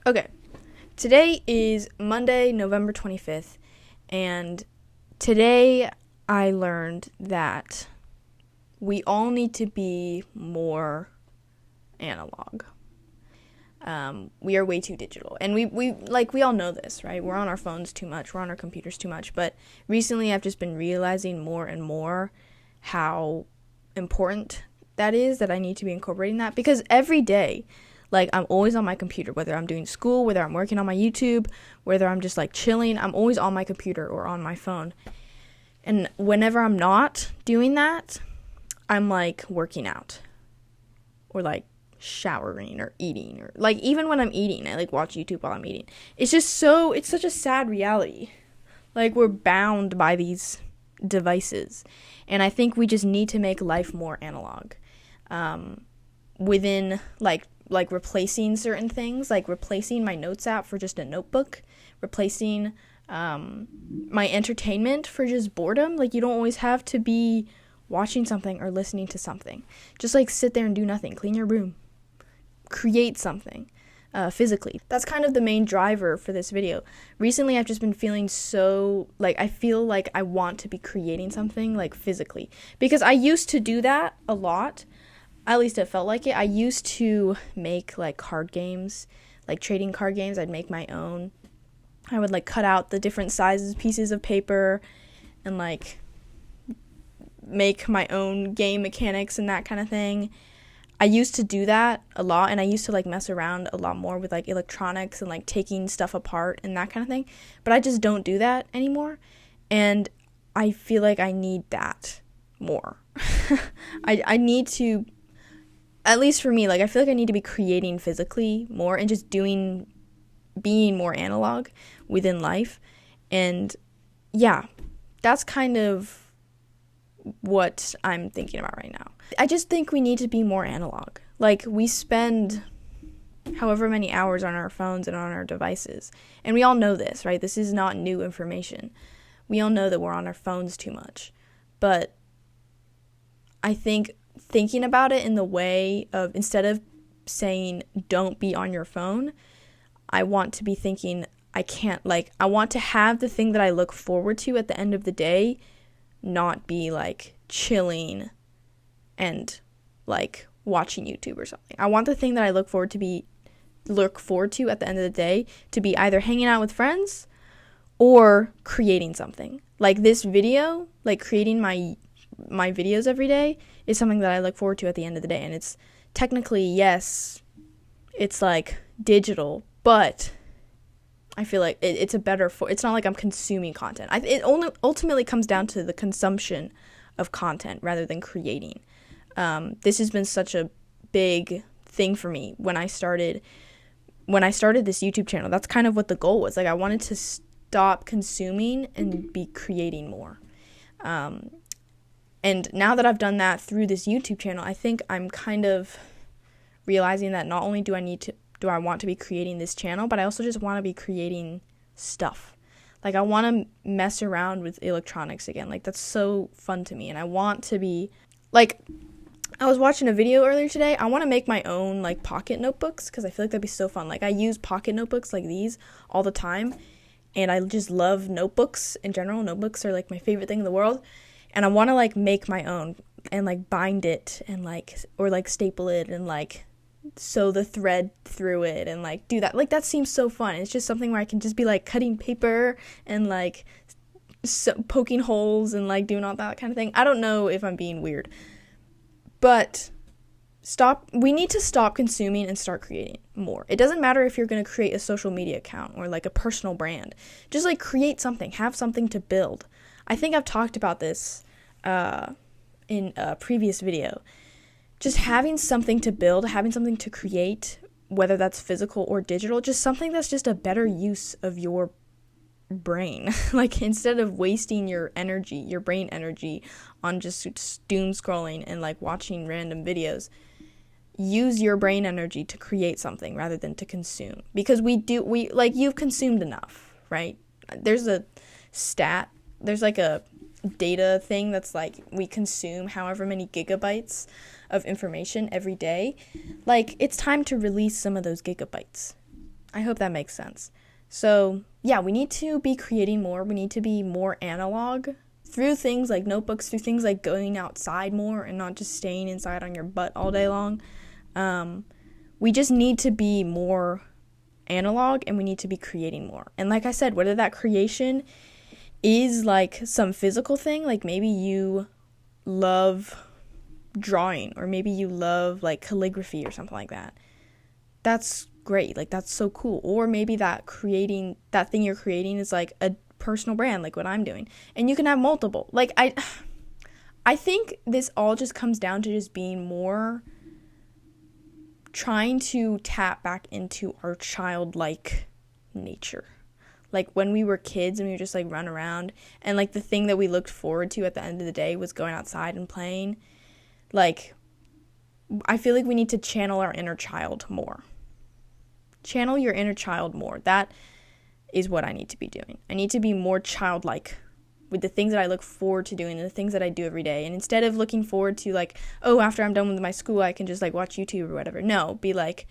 Okay, today is Monday, November 25th, and today I learned that we all need to be more analog. We are way too digital, and we all know this, right? We're on our phones too much, we're on our computers too much, but recently I've just been realizing more and more how important that is, that I need to be incorporating that, because every day, like, I'm always on my computer, whether I'm doing school, whether I'm working on my YouTube, whether I'm just like chilling, I'm always on my computer or on my phone. And whenever I'm not doing that, I'm like working out or like showering or eating, or like even when I'm eating, I like watch YouTube while I'm eating. It's such a sad reality. Like, we're bound by these devices. And I think we just need to make life more analog. Within like replacing certain things, like replacing my notes app for just a notebook, replacing my entertainment for just boredom. Like, you don't always have to be watching something or listening to something. Just like sit there and do nothing. Clean your room. Create something physically. That's kind of the main driver for this video. Recently, I've just been feeling so, like, I feel like I want to be creating something, like, physically. Because I used to do that a lot. At least it felt like it. I used to make, like, card games, like trading card games. I'd make my own. I would, like, cut out the different sizes, pieces of paper, and, like, make my own game mechanics and that kind of thing. I used to do that a lot, and I used to, like, mess around a lot more with, like, electronics and, like, taking stuff apart and that kind of thing. But I just don't do that anymore, and I feel like I need that more. I need to, at least for me, like, I feel like I need to be creating physically more and just being more analog within life. And yeah, that's kind of what I'm thinking about right now. I just think we need to be more analog. Like, we spend however many hours on our phones and on our devices. And we all know this, right? This is not new information. We all know that we're on our phones too much. But I think thinking about it in the way of, instead of saying don't be on your phone, I want to be thinking I want to have the thing that I look forward to at the end of the day not be like chilling and like watching YouTube or something. I want the thing that I look forward to at the end of the day to be either hanging out with friends or creating something. Like this video, like creating my videos every day is something that I look forward to at the end of the day. And it's technically, yes, it's like digital, but I feel like it's it's not like I'm consuming content. It only ultimately comes down to the consumption of content rather than creating. This has been such a big thing for me when I started this YouTube channel. That's kind of what the goal was. Like, I wanted to stop consuming and be creating more. And now that I've done that through this YouTube channel, I think I'm kind of realizing that not only do I want to be creating this channel, but I also just want to be creating stuff. Like, I want to mess around with electronics again. Like, that's so fun to me. And I want to be, like, I was watching a video earlier today. I want to make my own, like, pocket notebooks because I feel like that'd be so fun. Like, I use pocket notebooks like these all the time. And I just love notebooks in general. Notebooks are, like, my favorite thing in the world. And I want to, like, make my own and, like, bind it and, like, or, like, staple it and, like, sew the thread through it and, like, do that. Like, that seems so fun. It's just something where I can just be, like, cutting paper and, like, poking holes and, like, doing all that kind of thing. I don't know if I'm being weird. But we need to stop consuming and start creating more. It doesn't matter if you're going to create a social media account or, like, a personal brand. Just, like, create something. Have something to build. I think I've talked about this in a previous video. Just having something to build, having something to create, whether that's physical or digital, just something that's just a better use of your brain. Like, instead of wasting your brain energy on just doom scrolling and, like, watching random videos, use your brain energy to create something rather than to consume. Because you've consumed enough, right? There's a stat, there's like a data thing that's like, we consume however many gigabytes of information every day. Like, it's time to release some of those gigabytes. I hope that makes sense. So, yeah, we need to be creating more. We need to be more analog through things like notebooks, through things like going outside more and not just staying inside on your butt all day long. We just need to be more analog, and we need to be creating more. And like I said, whether that creation is like some physical thing, like maybe you love drawing, or maybe you love like calligraphy or something like that. That's great. Like, that's so cool. Or maybe that thing you're creating is like a personal brand, like what I'm doing. And you can have multiple. Like, I think this all just comes down to just being more trying to tap back into our childlike nature. Like when we were kids and we would just like run around, and like the thing that we looked forward to at the end of the day was going outside and playing. Like, I feel like we need to channel our inner child more. Channel your inner child more. That is what I need to be doing. I need to be more childlike with the things that I look forward to doing and the things that I do every day. And instead of looking forward to like, oh, after I'm done with my school, I can just like watch YouTube or whatever. No, be like,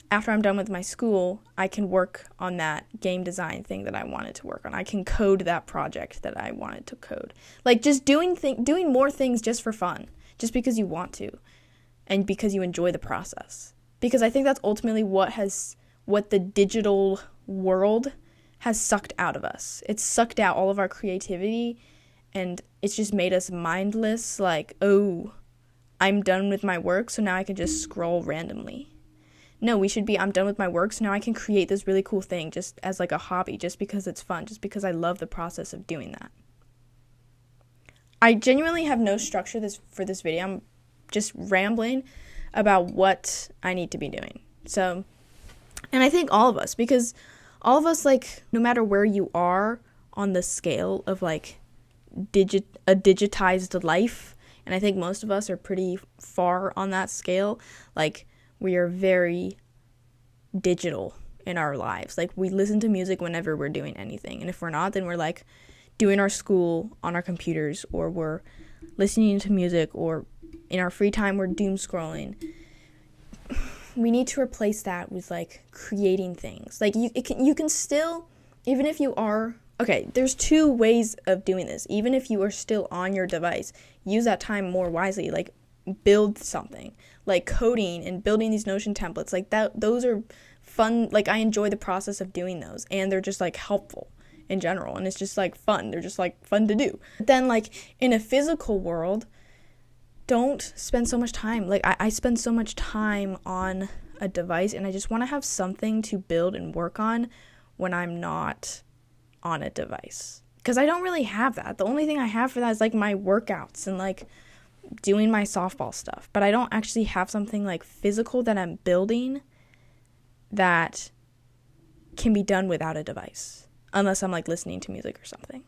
after I'm done with my school, I can work on that game design thing that I wanted to work on. I can code that project that I wanted to code. Like, just doing more things just for fun, just because you want to and because you enjoy the process. Because I think that's ultimately what the digital world has sucked out of us. It's sucked out all of our creativity, and it's just made us mindless, like, oh, I'm done with my work, so now I can just scroll randomly. No, we should be, I'm done with my work, so now I can create this really cool thing just as like a hobby, just because it's fun, just because I love the process of doing that. I genuinely have no structure for this video. I'm just rambling about what I need to be doing. So, and I think all of us, because all of us, like, no matter where you are on the scale of like a digitized life, and I think most of us are pretty far on that scale, like, we are very digital in our lives. Like, we listen to music whenever we're doing anything, and if we're not, then we're like doing our school on our computers, or we're listening to music, or in our free time we're doom scrolling. We need to replace that with like creating things. Like, you can still, even if you are, okay, there's two ways of doing this. Even if you are still on your device, use that time more wisely. Like, build something, like coding and building these Notion templates. Like, those are fun. Like, I enjoy the process of doing those, and they're just like helpful in general, and it's just like fun. They're just like fun to do. But then, like, in a physical world, don't spend so much time. Like, I spend so much time on a device, and I just want to have something to build and work on when I'm not on a device, because I don't really have that. The only thing I have for that is like my workouts and like doing my softball stuff, but I don't actually have something like physical that I'm building that can be done without a device, unless I'm like listening to music or something.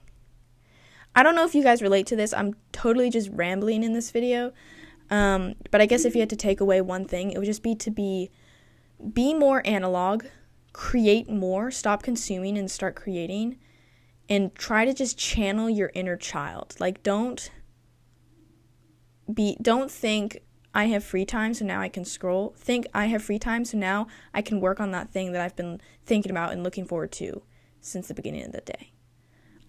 I don't know if you guys relate to this. I'm totally just rambling in this video. But I guess if you had to take away one thing, it would just be to be more analog, create more, stop consuming and start creating, and try to just channel your inner child. Like, don't think I have free time, so now I can scroll. Think I have free time, so now I can work on that thing that I've been thinking about and looking forward to since the beginning of the day.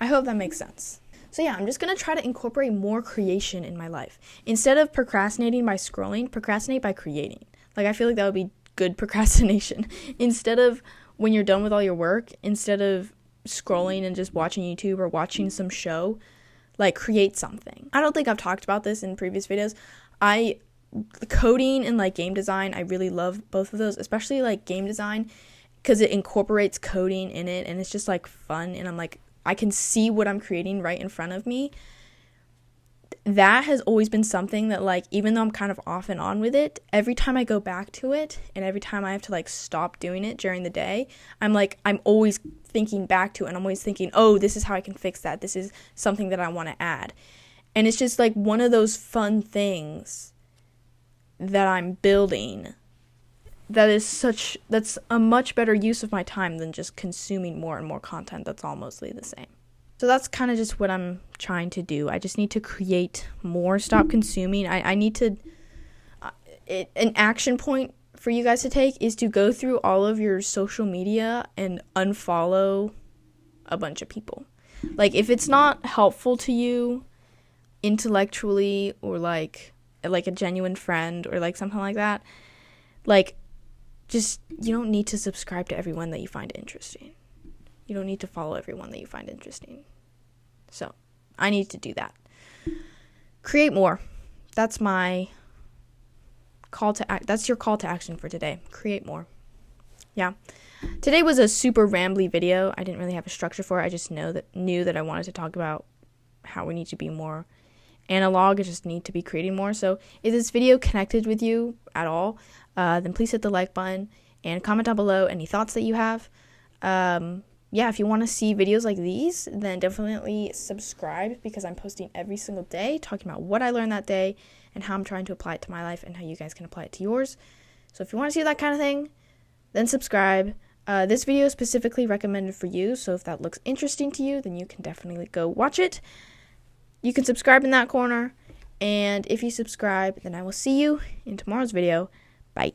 I hope that makes sense. So yeah, I'm just going to try to incorporate more creation in my life. Instead of procrastinating by scrolling, procrastinate by creating. Like, I feel like that would be good procrastination. Instead of, when you're done with all your work, instead of scrolling and just watching YouTube or watching some show, like, create something. I don't think I've talked about this in previous videos. Coding and like game design, I really love both of those, especially like game design, because it incorporates coding in it, and it's just like fun, and I'm like, I can see what I'm creating right in front of me. That has always been something that, like, even though I'm kind of off and on with it, every time I go back to it, and every time I have to like stop doing it during the day, I'm always thinking back to it, and I'm always thinking, oh, this is how I can fix that. This is something that I want to add. And it's just like one of those fun things that I'm building that's a much better use of my time than just consuming more and more content that's all mostly the same. So that's kind of just what I'm trying to do. I just need to create more, stop consuming. I need to, an action point for you guys to take is to go through all of your social media and unfollow a bunch of people. Like, if it's not helpful to you intellectually, or like a genuine friend, or like something like that, like, just, you don't need to subscribe to everyone that you find interesting. You don't need to follow everyone that you find interesting. So I need to do that. Create more. That's my that's your call to action for today. Create more. Yeah. Today was a super rambly video. I didn't really have a structure for it. I just knew that I wanted to talk about how we need to be more analog. I just need to be creating more. So if this video connected with you at all, then please hit the like button and comment down below any thoughts that you have. Yeah, if you want to see videos like these, then definitely subscribe, because I'm posting every single day talking about what I learned that day and how I'm trying to apply it to my life and how you guys can apply it to yours. So if you want to see that kind of thing, then subscribe. This video is specifically recommended for you, so if that looks interesting to you, then you can definitely go watch it. You can subscribe in that corner, and if you subscribe, then I will see you in tomorrow's video. Bye.